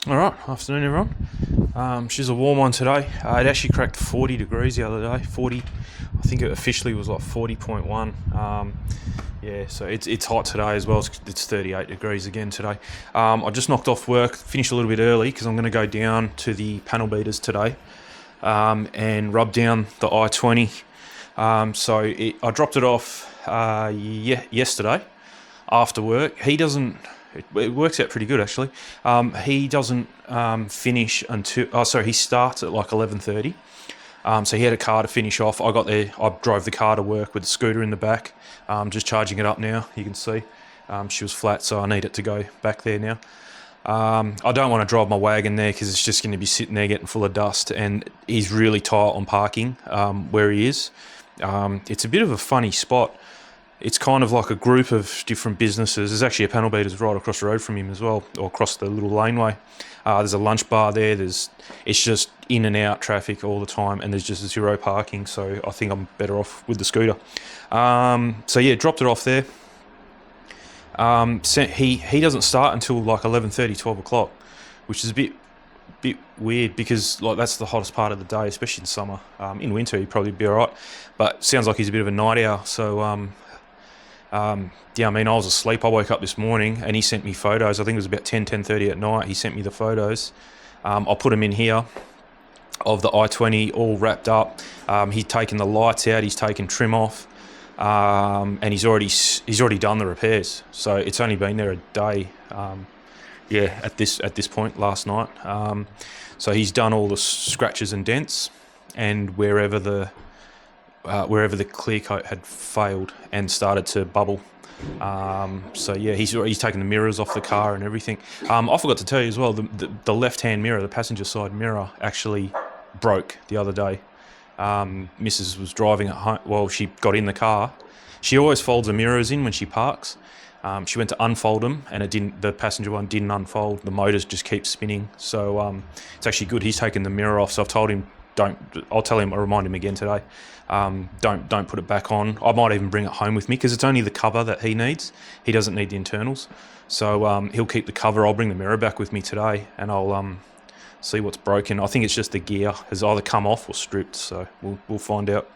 All right, afternoon everyone. She's a warm one today. It actually cracked 40 degrees the other day. 40, I think it officially was like 40.1. Yeah, so it's hot today as well. It's 38 degrees again today. I just knocked off work, finished a little bit early because I'm going to go down to the panel beaters today and rub down the i20. I dropped it off yesterday after work. He doesn't. It works out pretty good actually. He doesn't finish until. Oh, sorry. He starts at like 11:30. So he had a car to finish off. I got there. I drove the car to work with the scooter in the back. Just charging it up now. You can see. She was flat, so I need it to go back there now. I don't want to drive my wagon there because it's just going to be sitting there getting full of dust. And he's really tight on parking where he is. It's a bit of a funny spot. It's kind of like a group of different businesses. There's actually a panel beaters right across the road from him as well, or across the little laneway. There's a lunch bar there. It's just in and out traffic all the time, and there's just zero parking. So I think I'm better off with the scooter. Dropped it off there. He doesn't start until like 11:30, 12 o'clock, which is a bit weird because like that's the hottest part of the day, especially in summer. In winter he'd probably be alright, but sounds like he's a bit of a night owl. So I was asleep. I woke up this morning and he sent me photos. I think it was about 10:30 at night. He sent me the photos. I'll put them in here of the i20 all wrapped up. He's taken the lights out. He's taken trim off, and he's already done the repairs. So it's only been there a day. At this point last night. So he's done all the scratches and dents, and wherever the clear coat had failed and started to bubble. He's taken the mirrors off the car and everything. I forgot to tell you as well, the left-hand mirror, the passenger side mirror, actually broke the other day. Mrs. was driving at home. Well, she got in the car. She always folds the mirrors in when she parks. She went to unfold them, and the passenger one didn't unfold. The motors just keep spinning. So it's actually good. He's taken the mirror off. So I've told him, I'll remind him again today. Don't put it back on. I might even bring it home with me because it's only the cover that he needs. He doesn't need the internals. So he'll keep the cover. I'll bring the mirror back with me today, and I'll see what's broken. I think it's just the gear has either come off or stripped. So we'll find out.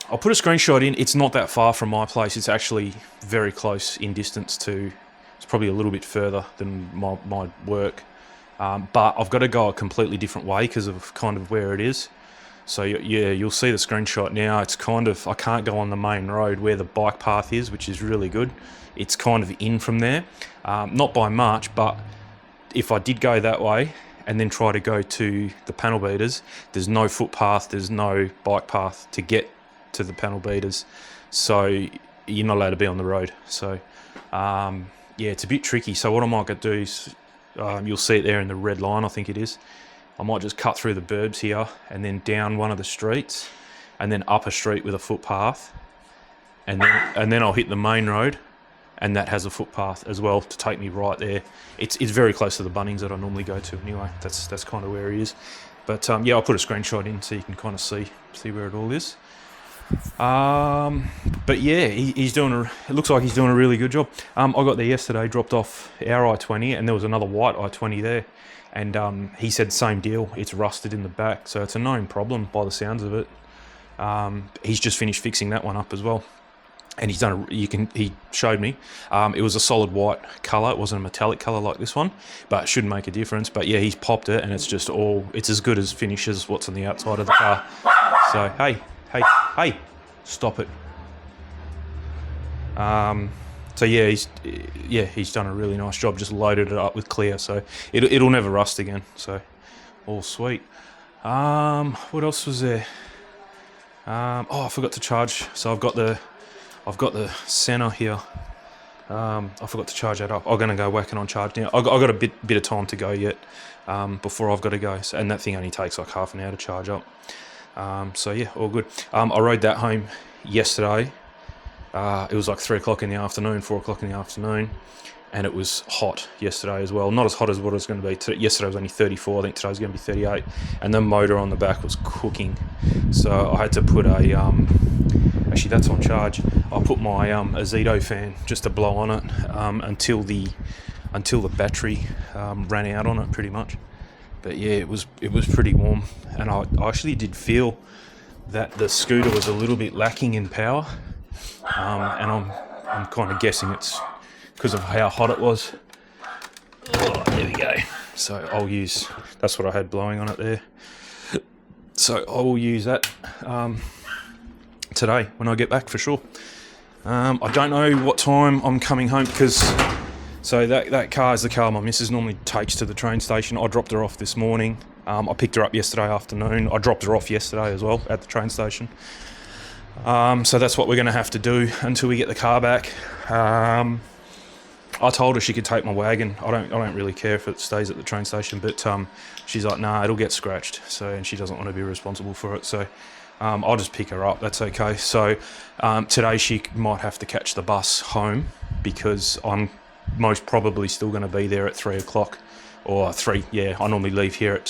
I'll put a screenshot in. It's not that far from my place. It's actually very close in distance to. It's probably a little bit further than my work. But I've got to go a completely different way because of kind of where it is. So yeah, you'll see the screenshot now. It's kind of, I can't go on the main road where the bike path is, which is really good. It's kind of in from there, not by much, but if I did go that way and then try to go to the panel beaters, there's no footpath, there's no bike path to get to the panel beaters. So you're not allowed to be on the road. So it's a bit tricky. So what I might do is, you'll see it there in the red line, I think it is. I might just cut through the burbs here and then down one of the streets and then up a street with a footpath, and then I'll hit the main road, and that has a footpath as well to take me right there. It's very close to the Bunnings that I normally go to anyway. That's kind of where he is. But I'll put a screenshot in so you can kind of see where it all is. But yeah, it looks like he's doing a really good job. I got there yesterday, dropped off our i20, and there was another white i20 there, and he said same deal. It's rusted in the back, so it's a known problem by the sounds of it. He's just finished fixing that one up as well, and he showed me. It was a solid white colour. It wasn't a metallic colour like this one, but it shouldn't make a difference. But yeah, he's popped it, and it's as good as finishes what's on the outside of the car. So hey, stop it. He's done a really nice job. Just loaded it up with clear, so it'll never rust again. So all sweet. What else was there? I forgot to charge. So I've got the center here. I forgot to charge that up. I'm gonna go whacking on charge now. I've got a bit of time to go yet before I've got to go. So, and that thing only takes like half an hour to charge up. All good. I rode that home yesterday. It was like 3 o'clock in the afternoon, 4 o'clock in the afternoon, and it was hot yesterday as well. Not as hot as what it was going to be. Yesterday was only 34. I think today's going to be 38, and the motor on the back was cooking. So I had to put actually that's on charge. I put my Azito fan just to blow on it until the until the battery ran out on it, pretty much. But yeah, it was pretty warm, and I actually did feel that the scooter was a little bit lacking in power, and I'm kind of guessing it's because of how hot it was. Oh, there we go. So that's what I had blowing on it there. So I will use that today when I get back for sure. I don't know what time I'm coming home, because so that car is the car my missus normally takes to the train station. I dropped her off this morning. I picked her up yesterday afternoon. I dropped her off yesterday as well at the train station. So that's what we're going to have to do until we get the car back. I told her she could take my wagon. I don't really care if it stays at the train station, but she's like, nah, it'll get scratched. So, and she doesn't want to be responsible for it. So I'll just pick her up. That's okay. So today she might have to catch the bus home, because I'm most probably still going to be there at 3 o'clock or 3. Yeah, I normally leave here at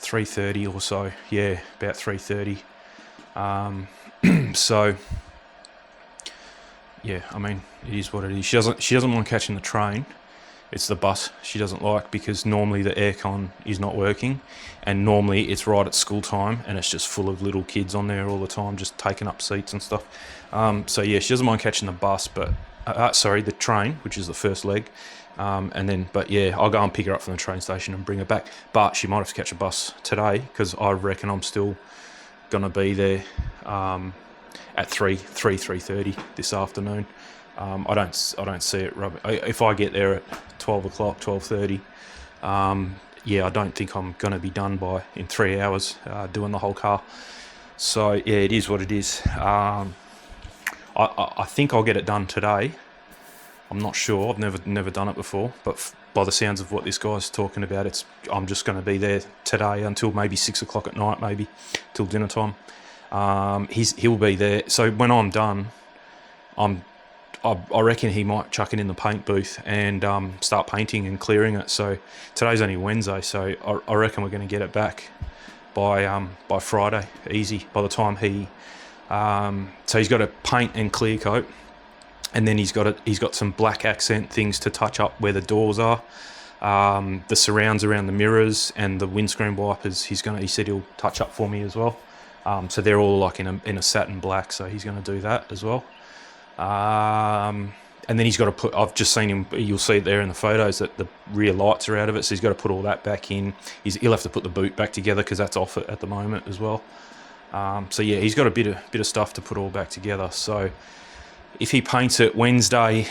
3:30 or so. Yeah, about 3:30. So yeah, I mean, it is what it is. She doesn't mind catching the train. It's the bus she doesn't like, because normally the aircon is not working, and normally it's right at school time, and it's just full of little kids on there all the time, just taking up seats and stuff. So yeah, she doesn't mind catching the bus, but the train, which is the first leg. But yeah, I'll go and pick her up from the train station and bring her back. But she might have to catch a bus today, because I reckon I'm still gonna be there at 3:30 this afternoon. I don't see it if I get there at 12 o'clock, 12:30. Yeah, I don't think I'm going to be done in 3 hours doing the whole car. So yeah, it is what it is. I think I'll get it done today. I'm not sure. I've never done it before, but by the sounds of what this guy's talking about, I'm just going to be there today until maybe 6 o'clock at night, maybe till dinner time. He'll be there. So when I'm done, I reckon he might chuck it in the paint booth and start painting and clearing it. So today's only Wednesday, so I reckon we're going to get it back by Friday, easy. By the time so he's got to paint and clear coat, and then he's got some black accent things to touch up where the doors are, the surrounds around the mirrors and the windscreen wipers. He said he'll touch up for me as well. So they're all like in a satin black, so he's going to do that as well. And then he's got to put, I've just seen him, you'll see it there in the photos, that the rear lights are out of it, so he's got to put all that back in. He'll have to put the boot back together, because that's off it at the moment as well. So yeah, he's got a bit of stuff to put all back together. So if he paints it Wednesday,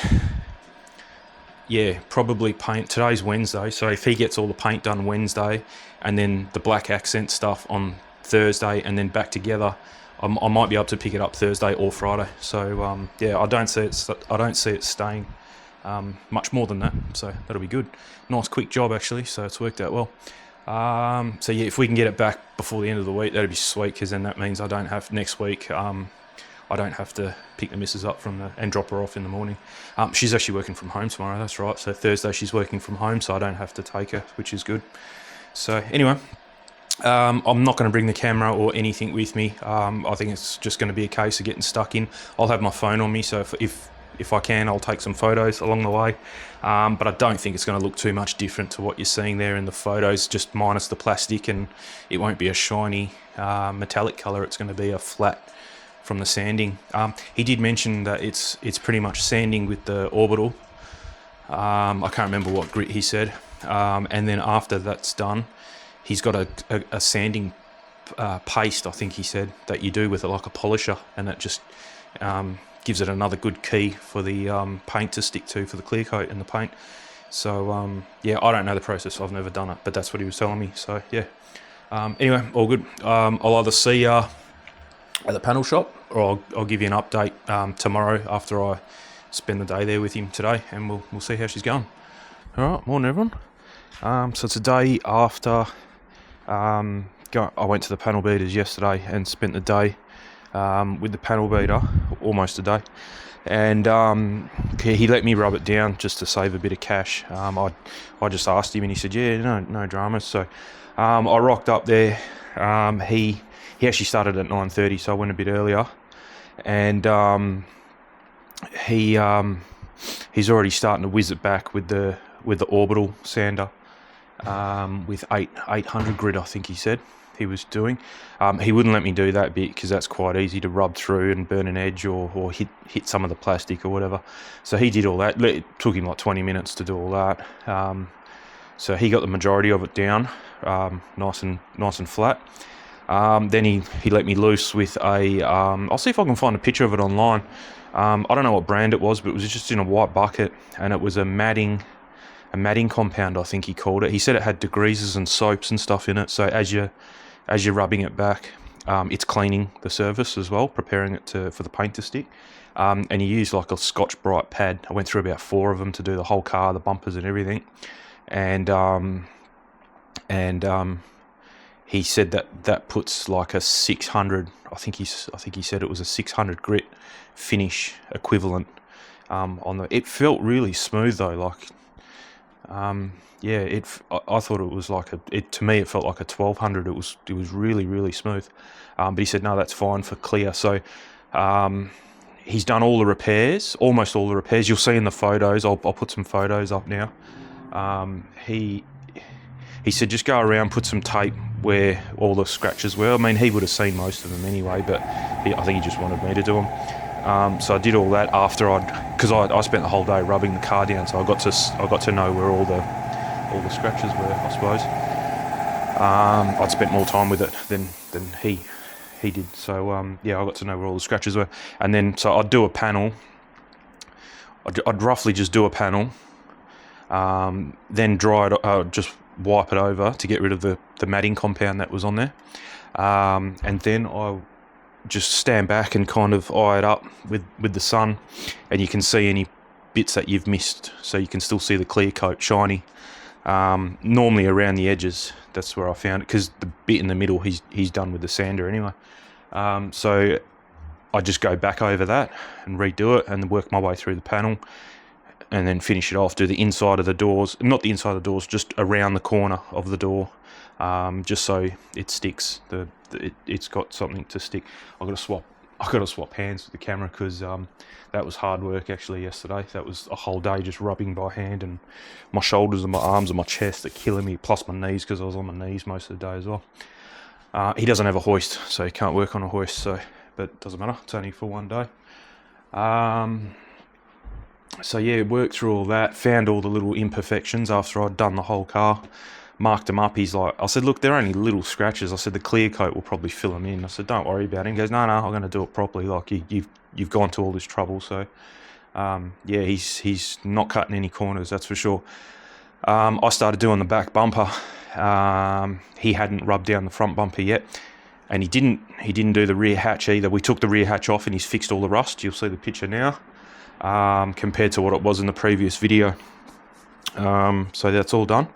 yeah, probably paint. Today's Wednesday, so if he gets all the paint done Wednesday, and then the black accent stuff on Thursday, and then back together, I might be able to pick it up Thursday or Friday. So yeah, I don't see it staying much more than that. So that'll be good. Nice quick job actually. So it's worked out well. So yeah, if we can get it back before the end of the week, that'd be sweet, because then that means next week. I don't have to pick the missus up and drop her off in the morning. She's actually working from home tomorrow. That's right. So Thursday she's working from home, so I don't have to take her, which is good. So anyway. I'm not going to bring the camera or anything with me. I think it's just going to be a case of getting stuck in. I'll have my phone on me, so if I can, I'll take some photos along the way. But I don't think it's going to look too much different to what you're seeing there in the photos, just minus the plastic, and it won't be a shiny metallic colour. It's going to be a flat from the sanding. He did mention that it's pretty much sanding with the orbital. I can't remember what grit he said. And then after that's done, he's got a sanding paste, I think he said, that you do with like a polisher, and it just gives it another good key for the paint to stick to for the clear coat and the paint. So yeah, I don't know the process. I've never done it, but that's what he was telling me. So yeah. Anyway, all good. I'll either see you at the panel shop, or I'll give you an update tomorrow after I spend the day there with him today, and we'll see how she's going. All right, morning everyone. So it's a day after. I went to the panel beaters yesterday and spent the day with the panel beater, almost a day, and he let me rub it down just to save a bit of cash. I just asked him, and he said, yeah, no dramas. So I rocked up there. He actually started at 9:30, so I went a bit earlier, and he he's already starting to whiz it back with the orbital sander, with 800 grit, I think he said he was doing. He wouldn't let me do that bit because that's quite easy to rub through and burn an edge or hit some of the plastic or whatever. So he did all that. It took him like 20 minutes to do all that. So he got the majority of it down, nice and flat. Then he let me loose with a. I'll see if I can find a picture of it online. I don't know what brand it was, but it was just in a white bucket, and it was a matting compound, I think he called it. He said it had degreasers and soaps and stuff in it. So as you're rubbing it back, it's cleaning the surface as well, preparing it for the paint to stick. And he used like a Scotch Brite pad. I went through about 4 of them to do the whole car, the bumpers and everything. And he said that puts like a 600. I think he said it was a 600 grit finish equivalent on the. It felt really smooth though, like. Yeah, I thought it was like to me it felt like a 1200. It was really, really smooth. But he said no, that's fine for clear. So he's done all the repairs, almost all the repairs. You'll see in the photos. I'll put some photos up now. He said just go around, put some tape where all the scratches were. I mean, he would have seen most of them anyway, but I think he just wanted me to do them. So I did all that after because I spent the whole day rubbing the car down, so I got to know where all the scratches were, I suppose. I'd spent more time with it than he did, so yeah, I got to know where all the scratches were, and then so I'd do a panel. I'd roughly just do a panel, then dry it, just wipe it over to get rid of the matting compound that was on there, and then I just stand back and kind of eye it up with the sun, and you can see any bits that you've missed, so you can still see the clear coat shiny. Normally around the edges, that's where I found it, because the bit in the middle he's done with the sander anyway. So I just go back over that and redo it and work my way through the panel, and then finish it off, do the inside of the doors, not the inside of the doors, just around the corner of the door, just so it sticks. It's got something to stick. I've got to swap hands with the camera, because that was hard work actually yesterday. That was a whole day just rubbing by hand, and my shoulders and my arms and my chest are killing me, plus my knees, because I was on my knees most of the day as well. He doesn't have a hoist, so he can't work on a hoist, but it doesn't matter, it's only for one day. So yeah, worked through all that, found all the little imperfections after I'd done the whole car, marked them up. He's like, I said, look, they're only little scratches. I said, the clear coat will probably fill them in. I said, don't worry about it. He goes, no, I'm going to do it properly. Like you've gone to all this trouble. So yeah, he's not cutting any corners, that's for sure. I started doing the back bumper. He hadn't rubbed down the front bumper yet, and he didn't do the rear hatch either. We took the rear hatch off and he's fixed all the rust. You'll see the picture now, compared to what it was in the previous video. So that's all done.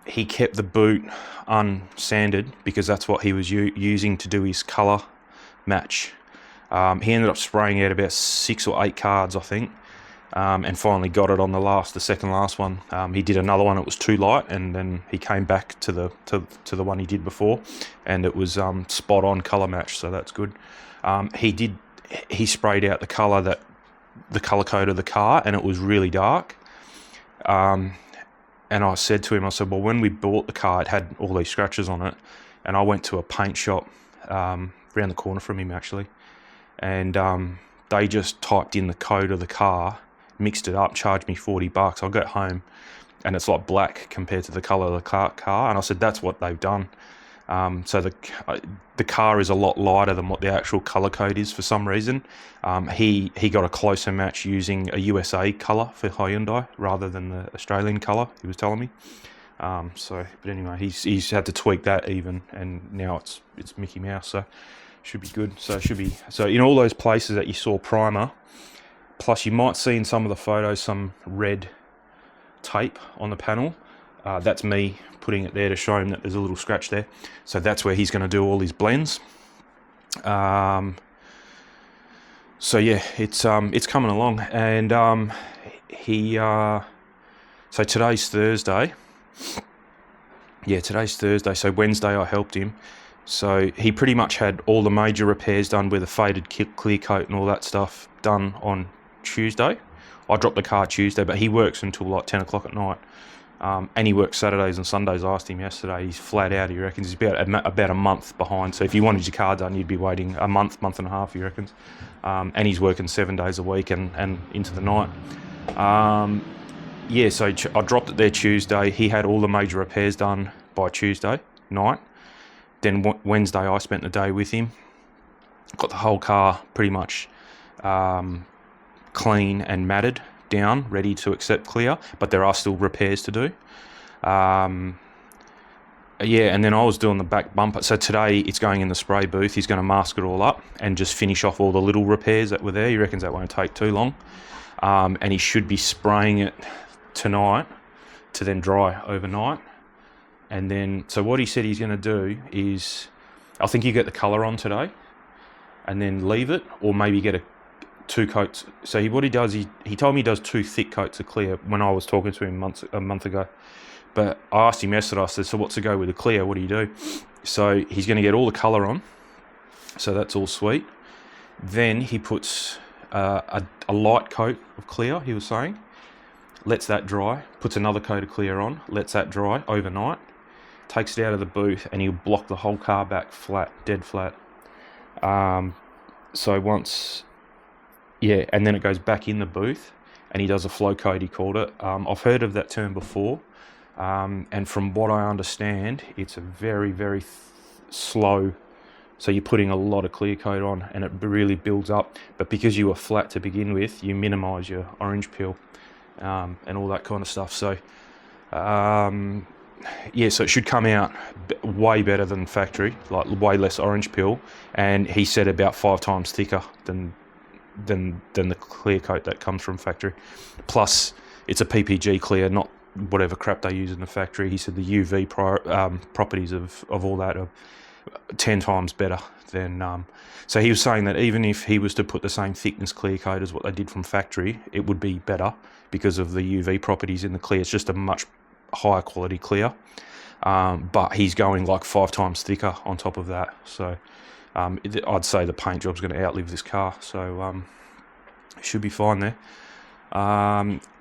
He kept the boot unsanded because that's what he was using to do his colour match. He ended up spraying out about 6 or 8 cards, I think, and finally got it on the second last one. He did another one, it was too light, and then he came back to the one he did before, and it was spot on colour match, so that's good. He sprayed out the colour code of the car, and it was really dark. And I said to him, well, when we bought the car, it had all these scratches on it. And I went to a paint shop around the corner from him, actually. And they just typed in the code of the car, mixed it up, charged me $40. I got home, and it's like black compared to the colour of the car. And I said, that's what they've done. So the car is a lot lighter than what the actual colour code is for some reason. He got a closer match using a USA colour for Hyundai rather than the Australian colour, he was telling me. But anyway, he's had to tweak that even, and now it's Mickey Mouse, so should be good. So in all those places that you saw primer, plus you might see in some of the photos some red tape on the panel. That's me putting it there to show him that there's a little scratch there. So that's where he's going to do all his blends. So yeah, it's coming along, and so today's Thursday. Yeah, today's Thursday. So Wednesday I helped him. So he pretty much had all the major repairs done with a faded clear coat and all that stuff done on Tuesday I dropped the car Tuesday, but he works until like 10 o'clock at night. And he works Saturdays and Sundays. I asked him yesterday. He's flat out. He reckons he's about a month behind. So if you wanted your car done, you'd be waiting a month and a half. He reckons. And he's working 7 days a week and into the night. So I dropped it there Tuesday. He had all the major repairs done by Tuesday night. Then Wednesday, I spent the day with him. Got the whole car pretty much clean and matted down, ready to accept clear, but there are still repairs to do. And then I was doing the back bumper. So today it's going in the spray booth. He's going to mask it all up and just finish off all the little repairs that were there. He reckons that won't take too long. And he should be spraying it tonight to then dry overnight. And then, so what he said he's going to do is, I think you get the colour on today and then leave it, or maybe get 2 coats. So what he does, he told me he does 2 thick coats of clear when I was talking to him a month ago. But I asked him yesterday, I said, so what's the go with the clear? What do you do? So he's going to get all the colour on. So that's all sweet. Then he puts a light coat of clear, he was saying. Lets that dry. Puts another coat of clear on. Lets that dry overnight. Takes it out of the booth and he'll block the whole car back flat, dead flat. So once... and then it goes back in the booth and he does a flow coat, he called it. I've heard of that term before. And from what I understand, it's a very, very slow. So you're putting a lot of clear coat on and it really builds up. But because you were flat to begin with, you minimise your orange peel and all that kind of stuff. So, so it should come out way better than factory, like way less orange peel. And he said about 5 times thicker than the clear coat that comes from factory. Plus, it's a PPG clear, not whatever crap they use in the factory. He said the UV properties of all that are 10 times better than... So he was saying that even if he was to put the same thickness clear coat as what they did from factory, it would be better because of the UV properties in the clear. It's just a much higher quality clear. But he's going like 5 times thicker on top of that. So I'd say the paint job's going to outlive this car. So it should be fine there.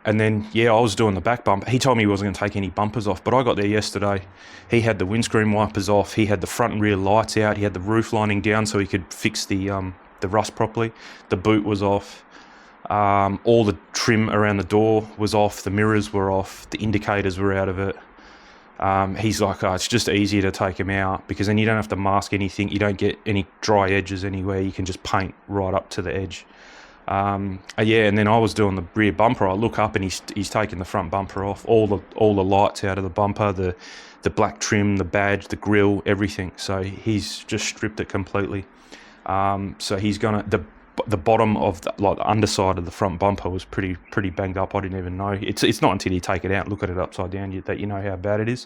And then, I was doing the back bumper. He told me he wasn't going to take any bumpers off, but I got there yesterday. He had the windscreen wipers off. He had the front and rear lights out. He had the roof lining down so he could fix the rust properly. The boot was off. All the trim around the door was off. The mirrors were off. The indicators were out of it. He's like, it's just easier to take them out because then you don't have to mask anything. You don't get any dry edges anywhere. You can just paint right up to the edge. And then I was doing the rear bumper. I look up and he's taking the front bumper off, all the lights out of the bumper, the black trim, the badge, the grille, everything. So he's just stripped it completely. So he's gonna the bottom of the underside of the front bumper was pretty banged up. I didn't even know. It's not until you take it out and look at it upside down that you know how bad it is.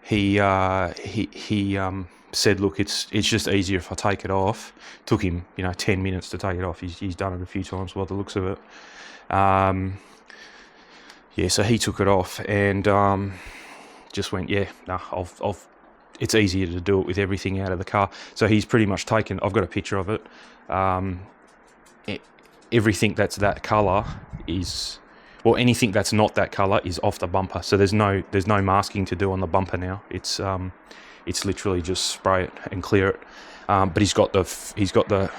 He said, look, it's just easier if I take it off. Took him 10 minutes to take it off. He's done it a few times by the looks of it. So he took it off and just went, it's easier to do it with everything out of the car. So he's pretty much taken, I've got a picture of it. Everything that's that colour is, anything that's not that colour is off the bumper. So there's no masking to do on the bumper now. It's literally just spray it and clear it. But he's got the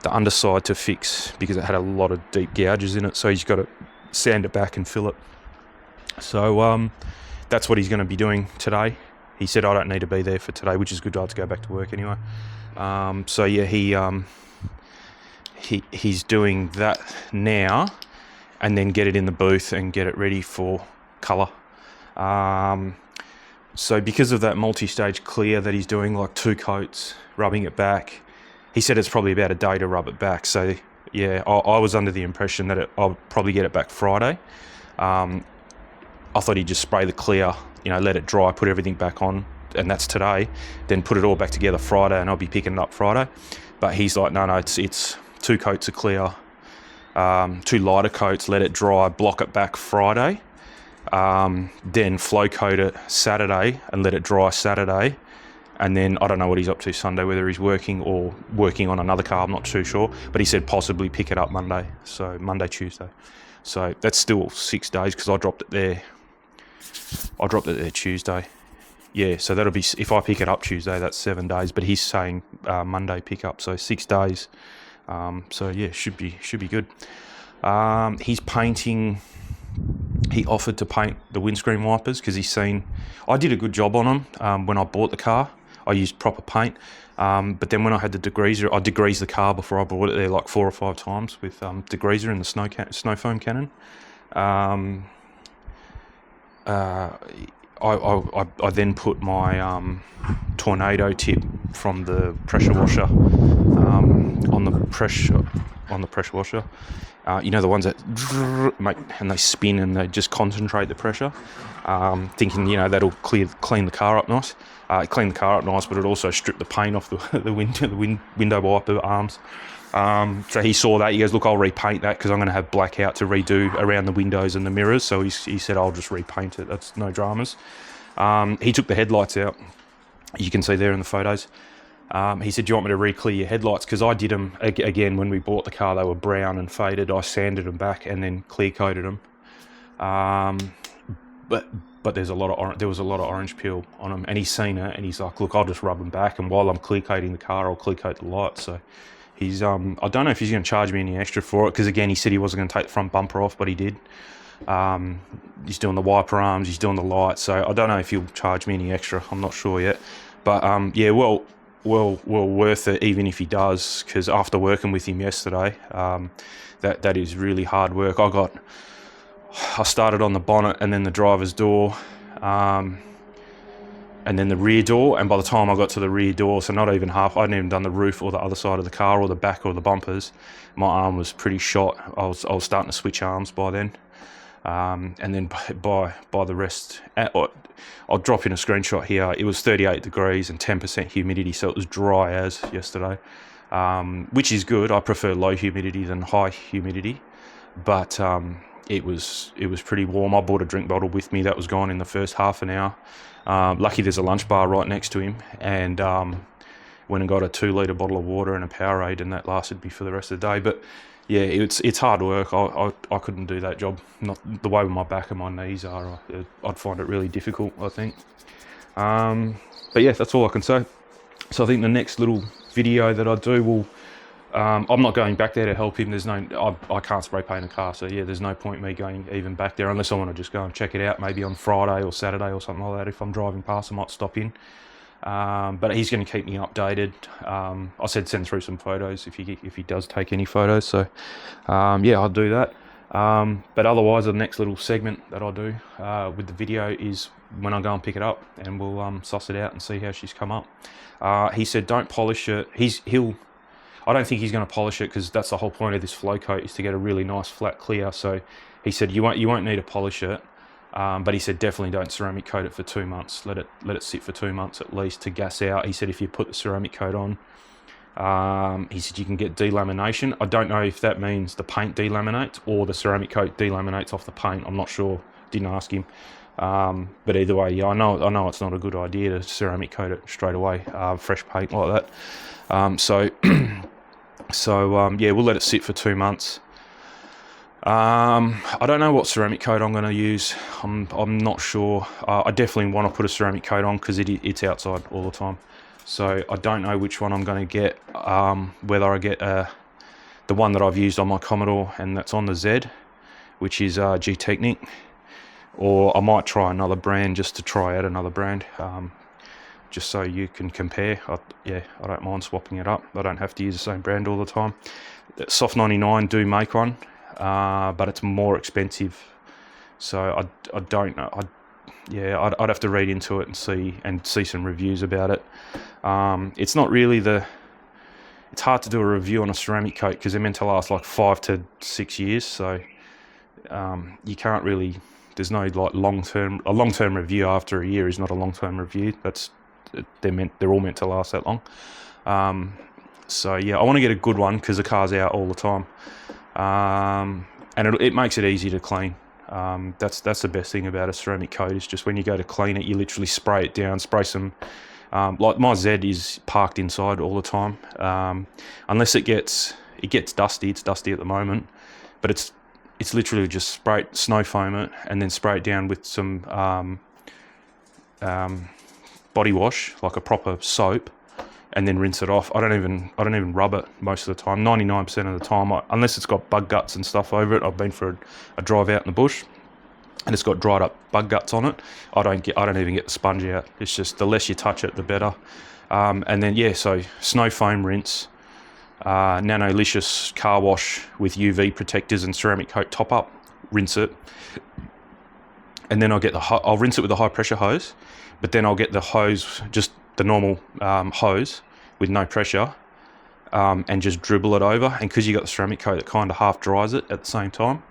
underside to fix because it had a lot of deep gouges in it. So he's got to sand it back and fill it. So that's what he's going to be doing today. He said, I don't need to be there for today, which is good. I have to go back to work anyway. He's doing that now and then get it in the booth and get it ready for colour. So because of that multi-stage clear that he's doing, like 2 coats, rubbing it back, he said it's probably about a day to rub it back. So I was under the impression that I'll probably get it back Friday. I thought he'd just spray the clear, let it dry, put everything back on, and that's today. Then put it all back together Friday, and I'll be picking it up Friday. But he's like, no, it's 2 coats of clear, 2 lighter coats, let it dry, block it back Friday. Then flow coat it Saturday and let it dry Saturday, And then I don't know what he's up to Sunday, whether he's working or working on another car, I'm not too sure. But he said possibly pick it up Monday, so Monday, Tuesday. So that's still 6 days because I dropped it there. Tuesday. Yeah, so that'll be, if I pick it up Tuesday, that's 7 days. But he's saying Monday pick up, so 6 days. So yeah, should be good. He's painting. He offered to paint the windscreen wipers because he's seen I did a good job on them when I bought the car. I used proper paint, but then when I had the degreaser, I degreased the car before I brought it there like 4 or 5 times with degreaser and the snow foam cannon. I then put my tornado tip from the pressure washer on the pressure washer. You know, the ones that make and they spin and they just concentrate the pressure. Thinking, you know, that'll clean the car up nice. It cleaned the car up nice, but it also stripped the paint off the window wiper arms. So he saw that. He goes, look, I'll repaint that because I'm going to have blackout to redo around the windows and the mirrors. So he said, I'll just repaint it. That's no dramas. He took the headlights out. You can see there in the photos. He said, do you want me to re-clear your headlights? Because I did them, again, when we bought the car, they were brown and faded. I sanded them back and then clear-coated them. But there was a lot of orange peel on them. And he's seen it, and he's like, look, I'll just rub them back. And while I'm clear-coating the car, I'll clear-coat the lights. So he's, I don't know if he's going to charge me any extra for it. Because, again, he said he wasn't going to take the front bumper off, but he did. He's doing the wiper arms, he's doing the lights. So I don't know if he'll charge me any extra. I'm not sure yet. But, yeah, well worth it, even if he does, because after working with him yesterday, that is really hard work. I started on the bonnet and then the driver's door, and then the rear door, and by the time I got to the rear door, so not even half, I hadn't even done the roof or the other side of the car or the back or the bumpers, my arm was pretty shot. I was starting to switch arms by then. And then by the rest, I'll drop in a screenshot here. It was 38 degrees and 10% humidity, so it was dry as yesterday, which is good. I prefer low humidity than high humidity, but it was pretty warm. I bought a drink bottle with me that was gone in the first half an hour. Lucky there's a lunch bar right next to him, and went and got a 2-litre bottle of water and a Powerade, and that lasted me for the rest of the day. But yeah, it's hard work. I couldn't do that job. Not the way my back and my knees are. I'd find it really difficult, I think. But yeah, that's all I can say. So I think the next little video that I do will, I'm not going back there to help him. I can't spray paint a car, so yeah, there's no point me going even back there unless I want to just go and check it out, maybe on Friday or Saturday or something like that. If I'm driving past, I might stop in. But he's going to keep me updated. I said send through some photos if he does take any photos. So yeah, I'll do that. But otherwise, the next little segment that I'll do with the video is when I go and pick it up, and we'll suss it out and see how she's come up. He said don't polish it. I don't think he's going to polish it because that's the whole point of this flow coat, is to get a really nice flat clear. So he said you won't need to polish it. But he said definitely don't ceramic coat it for 2 months. Let it sit for 2 months at least to gas out. He said if you put the ceramic coat on, he said you can get delamination. I don't know if that means the paint delaminates or the ceramic coat delaminates off the paint. I'm not sure. Didn't ask him. But either way, yeah, I know it's not a good idea to ceramic coat it straight away, fresh paint like that. So yeah, we'll let it sit for 2 months. I don't know what ceramic coat I'm going to use. I'm not sure. I definitely want to put a ceramic coat on because it's outside all the time. So I don't know which one I'm going to get. Whether I get the one that I've used on my Commodore and that's on the Z, which is G-Technic, or I might try another brand just to try out another brand, just so you can compare. I don't mind swapping it up. I don't have to use the same brand all the time. Soft 99 do make one. But it's more expensive, so I don't know. I'd have to read into it and see some reviews about it. It's not really it's hard to do a review on a ceramic coat because they're meant to last like 5 to 6 years. So you can't really. There's no like a long-term review after a year is not a long-term review. They're all meant to last that long. So yeah, I want to get a good one because the car's out all the time. And it makes it easy to clean. That's the best thing about a ceramic coat, is just when you go to clean it, you literally spray it down, spray some Like my Z is parked inside all the time, unless it gets dusty. It's dusty at the moment, but it's literally just snow foam it and then spray it down with some body wash, like a proper soap, and then rinse it off. I don't even rub it most of the time. 99% of the time, unless it's got bug guts and stuff over it. I've been for a drive out in the bush, and it's got dried up bug guts on it. I don't even get the sponge out. It's just the less you touch it, the better. And then yeah, so snow foam rinse, Nanolicious car wash with UV protectors and ceramic coat top up. Rinse it, and then I'll rinse it with a high pressure hose. But then I'll get the hose, just the normal hose with no pressure, and just dribble it over. And because you got the ceramic coat, it kind of half dries it at the same time.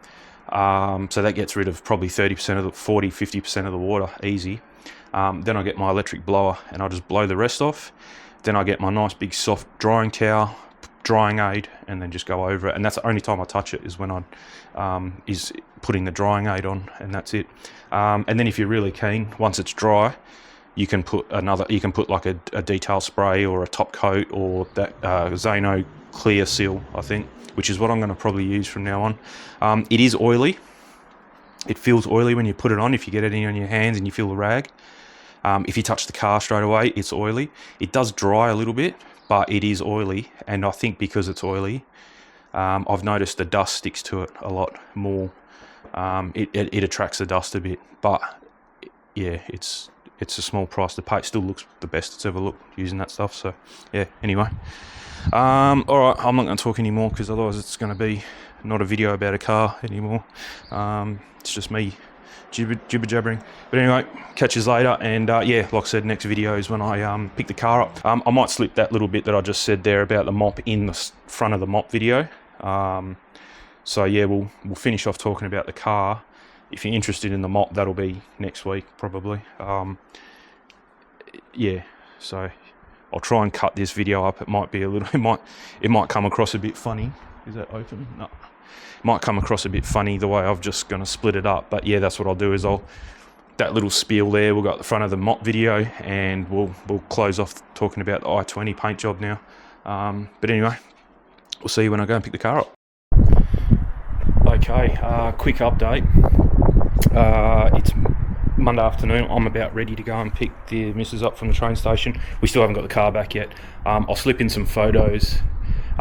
So that gets rid of probably 30% of the 50% of the water, easy. Then I get my electric blower and I'll just blow the rest off. Then I get my nice big soft drying towel, drying aid, and then just go over it. And that's the only time I touch it, is when is putting the drying aid on, and that's it. And then if you're really keen, once it's dry, you can put like a detail spray or a top coat, or that Zano clear seal, I think, which is what I'm going to probably use from now on. It is oily. It feels oily when you put it on, if you get it in on your hands and you feel the rag. If you touch the car straight away, it's oily. It does dry a little bit, but it is oily, and I think because it's oily, I've noticed the dust sticks to it a lot more. It attracts the dust a bit, but yeah, it's a small price to pay. It still looks the best it's ever looked using that stuff. So yeah, anyway, all right, I'm not going to talk anymore, because otherwise it's going to be not a video about a car anymore. It's just me jibber jabbering. But anyway, catch you later. And yeah, like I said, next video is when I pick the car up. I might slip that little bit that I just said there about the mop in the front of the mop video. So yeah, we'll finish off talking about the car. If you're interested in the mop, that'll be next week probably. Yeah, so I'll try and cut this video up. It might be a little, it might come across a bit funny. Is that open? No. It might come across a bit funny the way I've just going to split it up. But yeah, that's what I'll do, is that little spiel there, we'll go at the front of the mop video, and we'll close off talking about the i20 paint job now. But anyway, we'll see you when I go and pick the car up. Okay, quick update. It's Monday afternoon. I'm about ready to go and pick the missus up from the train station. We still haven't got the car back yet. I'll slip in some photos.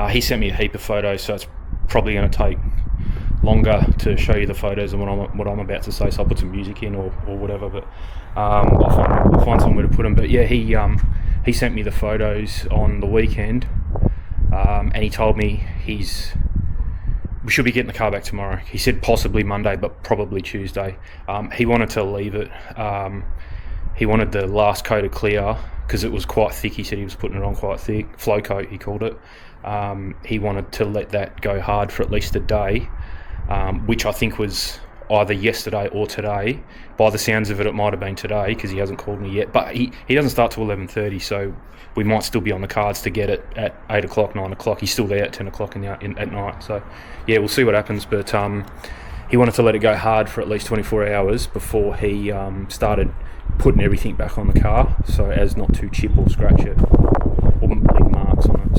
He sent me a heap of photos, so it's probably going to take longer to show you the photos and what I'm about to say. So I'll put some music in or whatever, but I'll find somewhere to put them. But yeah, he sent me the photos on the weekend, and he told me we should be getting the car back tomorrow. He said possibly Monday, but probably Tuesday. He wanted to leave it. He wanted the last coat of clear because it was quite thick. He said he was putting it on quite thick. Flow coat, he called it. He wanted to let that go hard for at least a day, which I think was either yesterday or today. By the sounds of it, it might have been today because he hasn't called me yet. But he doesn't start till 11:30, so we might still be on the cards to get it at 8 o'clock, 9 o'clock. He's still there at 10 o'clock at night. So yeah, we'll see what happens. But he wanted to let it go hard for at least 24 hours before he started putting everything back on the car, so as not to chip or scratch it or leave marks on it.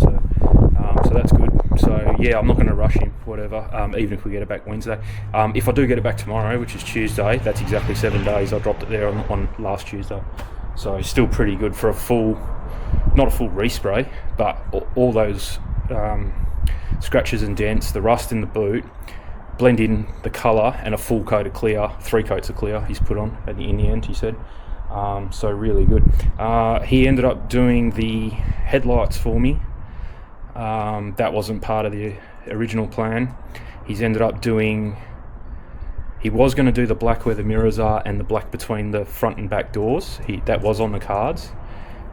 So that's good. So yeah, I'm not going to rush him, whatever, even if we get it back Wednesday. If I do get it back tomorrow, which is Tuesday, that's exactly 7 days. I dropped it there on last Tuesday. So still pretty good for not a full respray, but all those scratches and dents, the rust in the boot, blend in the colour, and a full coat of clear, 3 coats of clear he's put on in the end, he said. So really good. He ended up doing the headlights for me. That wasn't part of the original plan. He was going to do the black where the mirrors are and the black between the front and back doors. That was on the cards.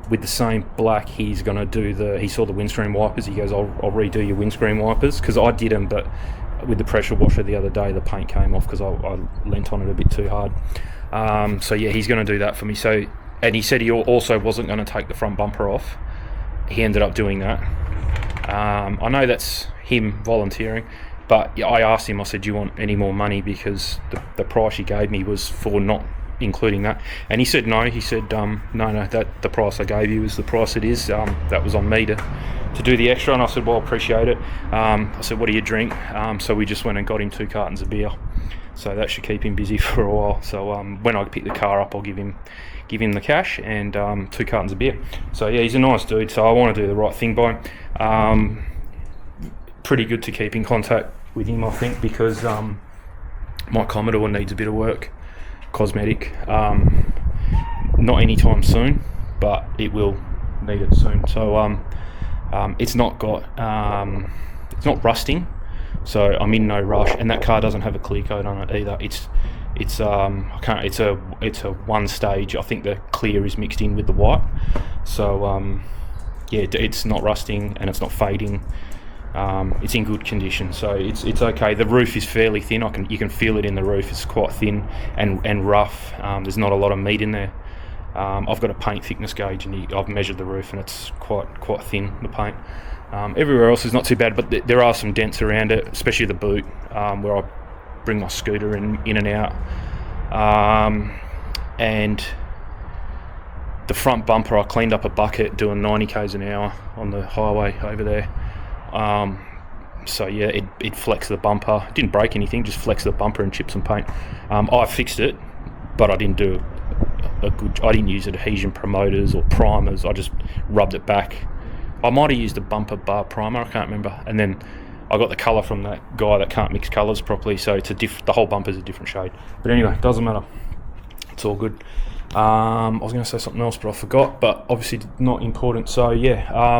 With the same black, he's going to do he saw the windscreen wipers. He goes, I'll redo your windscreen wipers, because I did them, but with the pressure washer the other day, the paint came off because I lent on it a bit too hard. So yeah, he's going to do that for me. So, and he said he also wasn't going to take the front bumper off. He ended up doing that. I know that's him volunteering, but I asked him, I said, do you want any more money, because the price he gave me was for not including that. And he said no. He said no, that the price I gave you is the price it is. That was on me to do the extra. And I said, well, I appreciate it. I said, what do you drink? So we just went and got him 2 cartons of beer. So that should keep him busy for a while. So when I pick the car up, I'll give him the cash and 2 cartons of beer. So yeah, he's a nice dude. So I want to do the right thing by him. Pretty good to keep in contact with him, I think, because my Commodore needs a bit of work, cosmetic. Not anytime soon, but it will need it soon. So it's not rusting. So I'm in no rush, and that car doesn't have a clear coat on it either. It's a one stage. I think the clear is mixed in with the white. So yeah, it's not rusting and it's not fading. It's in good condition, so it's okay. The roof is fairly thin. You can feel it in the roof. It's quite thin and rough. There's not a lot of meat in there. I've got a paint thickness gauge, and I've measured the roof, and it's quite thin, the paint. Everywhere else is not too bad, but there are some dents around it, especially the boot, where I bring my scooter in and out. And the front bumper, I cleaned up a bucket doing 90 k's an hour on the highway over there. So yeah, it flexed the bumper. It didn't break anything, just flexed the bumper and chipped some paint. I fixed it, but I didn't do I didn't use adhesion promoters or primers. I just rubbed it back. I might have used a bumper bar primer, I can't remember. And then I got the colour from that guy that can't mix colours properly, so it's the whole bumper's a different shade. But anyway, doesn't matter. It's all good. I was going to say something else, but I forgot. But obviously not important. So yeah,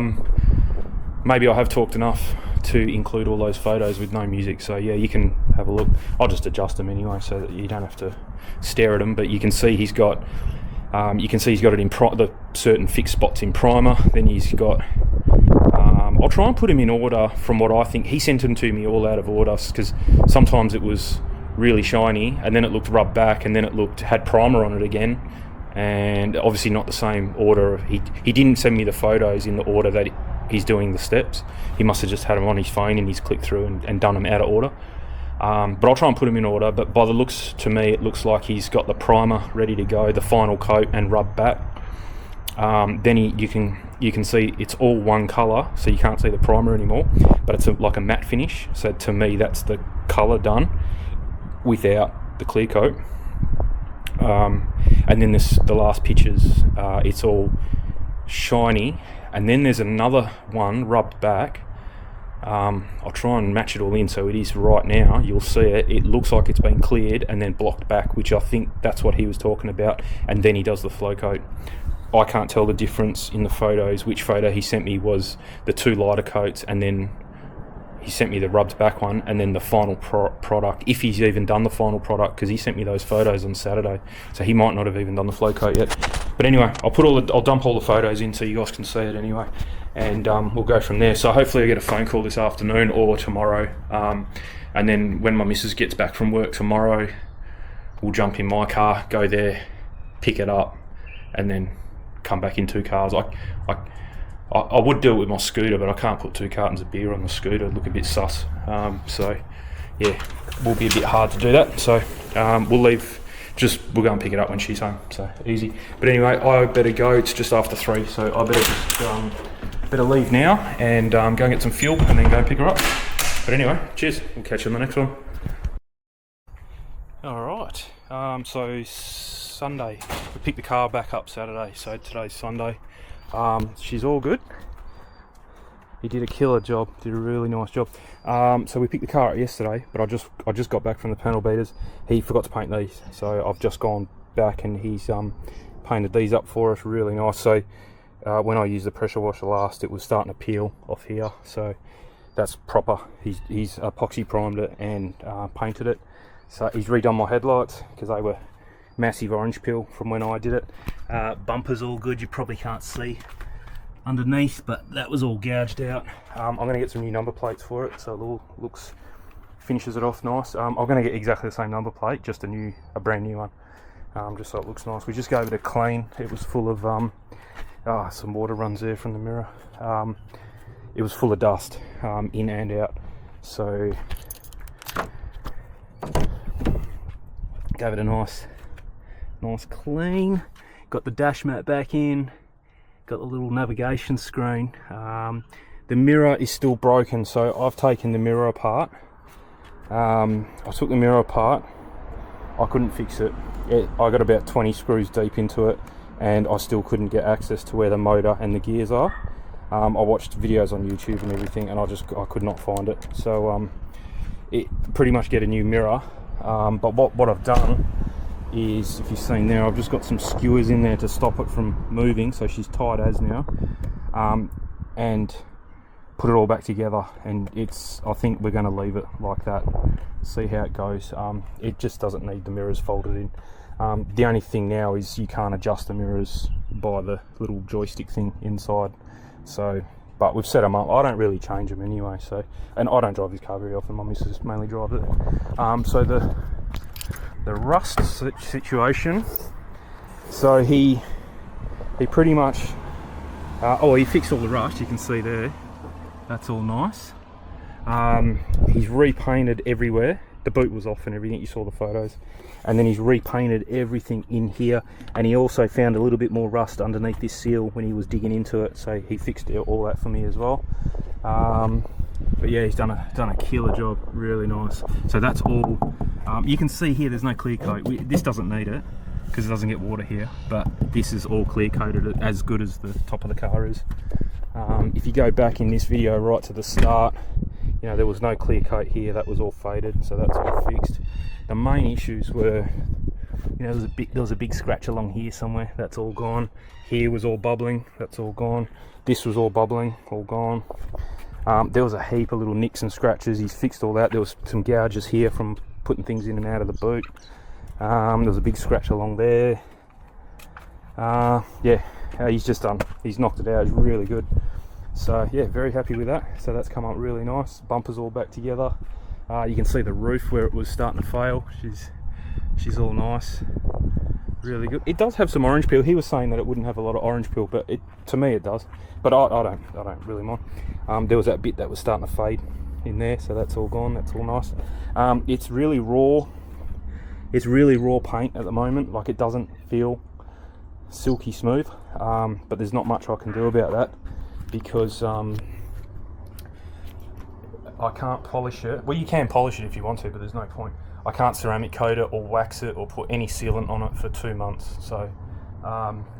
maybe I have talked enough to include all those photos with no music. So yeah, you can have a look. I'll just adjust them anyway, so that you don't have to stare at them. But you can see he's got. It in the certain fixed spots in primer. Then he's got. I'll try and put him in order from what I think. He sent them to me all out of order, because sometimes it was really shiny and then it looked rubbed back and then it had primer on it again, and obviously not the same order. He didn't send me the photos in the order that he's doing the steps. He must have just had them on his phone and he's clicked through and done them out of order. But I'll try and put him in order. But by the looks, to me, it looks like he's got the primer ready to go, the final coat and rub back. Then you can see it's all one colour, so you can't see the primer anymore, but it's like a matte finish. So to me, that's the colour done without the clear coat. And then the last pictures, it's all shiny, and then there's another one rubbed back. I'll try and match it all in so it is right now. You'll see it looks like it's been cleared and then blocked back, which I think that's what he was talking about. And then he does the flow coat. I can't tell the difference in the photos. Which photo he sent me was the 2 lighter coats, and then he sent me the rubbed back one, and then the final product, if he's even done the final product, because he sent me those photos on Saturday, so he might not have even done the flow coat yet. But anyway, I'll dump all the photos in so you guys can see it anyway, and we'll go from there. So hopefully I get a phone call this afternoon or tomorrow, and then when my missus gets back from work tomorrow, we'll jump in my car, go there, pick it up, and then come back in 2 cars. I would do it with my scooter, but I can't put 2 cartons of beer on the scooter. It'd look a bit sus. So yeah, will be a bit hard to do that. So we'll leave. We'll go and pick it up when she's home. So easy. But anyway, I better go. It's just after 3, so I better just better leave now and go and get some fuel and then go and pick her up. But anyway, cheers. We'll catch you on the next one. All right. So Sunday, we picked the car back up Saturday. So today's Sunday. She's all good. He did a killer job, did a really nice job. So we picked the car up yesterday, but I just got back from the panel beaters. He forgot to paint these, so I've just gone back and he's painted these up for us, really nice. So when I used the pressure washer last, it was starting to peel off here, so that's proper. He's epoxy primed it and painted it. So he's redone my headlights because they were massive orange peel from when I did it. Bumper's all good. You probably can't see underneath, but that was all gouged out. I'm going to get some new number plates for it, so it all finishes it off nice. I'm going to get exactly the same number plate, just a brand new one, just so it looks nice. We just gave it a clean. It was full of some water runs there from the mirror. It was full of dust in and out, so nice clean. Got the dash mat back in, got the little navigation screen. The mirror is still broken, so I've taken the mirror apart. I took the mirror apart, I couldn't fix it. I got about 20 screws deep into it, and I still couldn't get access to where the motor and the gears are. I watched videos on YouTube and everything, and I could not find it. So it pretty much get a new mirror. But what I've done is, if you've seen there, I've just got some skewers in there to stop it from moving, so she's tied as now, and put it all back together. And I think we're going to leave it like that, see how it goes. It just doesn't need the mirrors folded in. The only thing now is you can't adjust the mirrors by the little joystick thing inside. So, but we've set them up. I don't really change them anyway. So, and I don't drive this car very often. My missus mainly drives it. So the rust situation. So he pretty much. He fixed all the rust. You can see there. That's all nice. He's repainted everywhere. The boot was off and everything. You saw the photos. And then he's repainted everything in here, and he also found a little bit more rust underneath this seal when he was digging into it, so he fixed all that for me as well. But yeah, he's done a killer job. Really nice. So that's all. You can see here there's no clear coat. This doesn't need it because it doesn't get water here, but this is all clear coated, as good as the top of the car is. If you go back in this video right to the start, you know, there was no clear coat here. That was all faded, so that's all fixed. The main issues were, you know, there was a big scratch along here somewhere. That's all gone. Here was all bubbling. That's all gone. This was all bubbling. All gone. There was a heap of little nicks and scratches. He's fixed all that. There was some gouges here from putting things in and out of the boot. There was a big scratch along there. Yeah, he's knocked it out. It's really good. So yeah, very happy with that. So that's come up really nice. Bumpers all back together. You can see the roof where it was starting to fail. She's all nice, really good. It does have some orange peel. He was saying that it wouldn't have a lot of orange peel, but to me it does. But I don't really mind. There was that bit that was starting to fade in there, so that's all gone. That's all nice. It's really raw. It's really raw paint at the moment. Like, it doesn't feel silky smooth. But there's not much I can do about that because I can't polish it. Well, you can polish it if you want to, but there's no point. I can't ceramic coat it or wax it or put any sealant on it for 2 months. So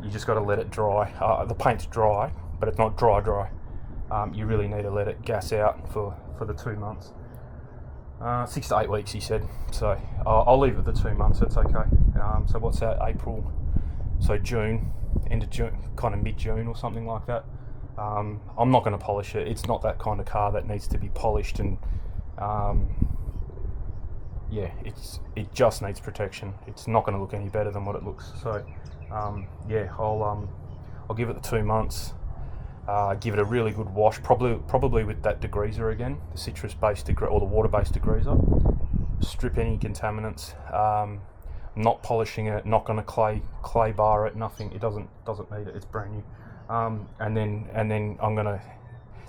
you just got to let it dry. The paint's dry, but it's not dry. You really need to let it gas out for the 2 months. 6 to 8 weeks, he said. So I'll leave it the 2 months. That's okay. So what's that? April. So June, end of June, kind of mid-June or something like that. I'm not going to polish it. It's not that kind of car that needs to be polished, and yeah, it just needs protection. It's not going to look any better than what it looks. So yeah, I'll give it the 2 months. Give it a really good wash, probably with that degreaser again, the citrus-based or the water-based degreaser. Strip any contaminants. Not polishing it. Not going to clay bar it. Nothing. It doesn't need it. It's brand new. And then I'm gonna.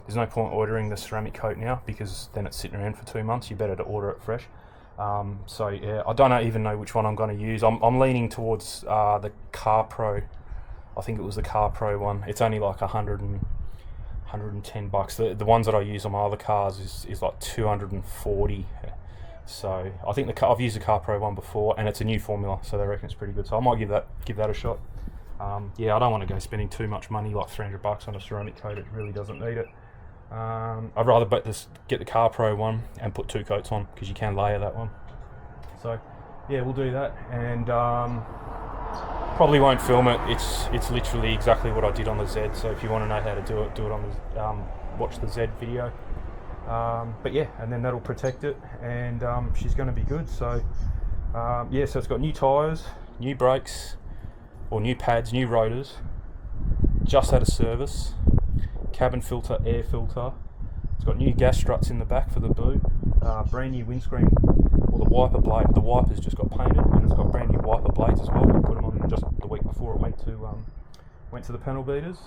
There's no point ordering the ceramic coat now because then it's sitting around for 2 months. You better to order it fresh. So yeah, I don't even know which one I'm going to use. I'm leaning towards the Car Pro. I think it was the Car Pro one. It's only like 110 bucks. The ones that I use on my other cars is like 240. So I think I've used the Car Pro one before, and it's a new formula, so they reckon it's pretty good. So I might give that a shot. Yeah, I don't want to go spending too much money, like 300 bucks on a ceramic coat. It really doesn't need it. I'd rather get the Car Pro one and put 2 coats on, because you can layer that one. So yeah, we'll do that, and probably won't film it. It's literally exactly what I did on the Z. So if you want to know how to do it on the watch the Z video. But yeah, and then that'll protect it, and she's going to be good. So yeah, so it's got new tyres, new brakes, or new pads, new rotors, just had a service, cabin filter, air filter. It's got new gas struts in the back for the boot, brand new windscreen, or the wiper blade. The wipers just got painted, and it's got brand new wiper blades as well. We put them on just the week before it went to the panel beaters.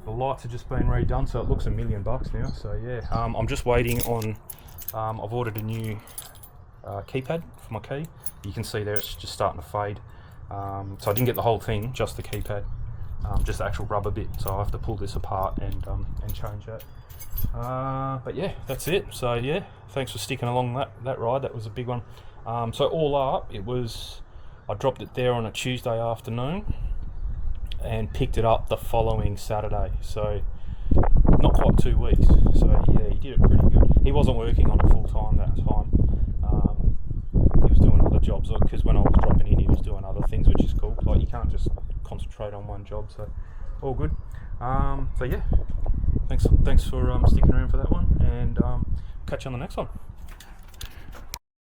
The lights have just been redone, so it looks $1 million now. So yeah, I'm just waiting on. I've ordered a new keypad for my key. You can see there it's just starting to fade. So I didn't get the whole thing, just the keypad, just the actual rubber bit. So I have to pull this apart and change that. But yeah, that's it. So yeah, thanks for sticking along that ride. That was a big one. So all up, I dropped it there on a Tuesday afternoon and picked it up the following Saturday. So not quite 2 weeks. So yeah, he did it pretty good. He wasn't working on it full time that time. He was doing other jobs, because when I was dropping in, he was doing other things, which is cool. Like, you can't just concentrate on one job. So all good. So yeah, thanks for sticking around for that one, and catch you on the next one.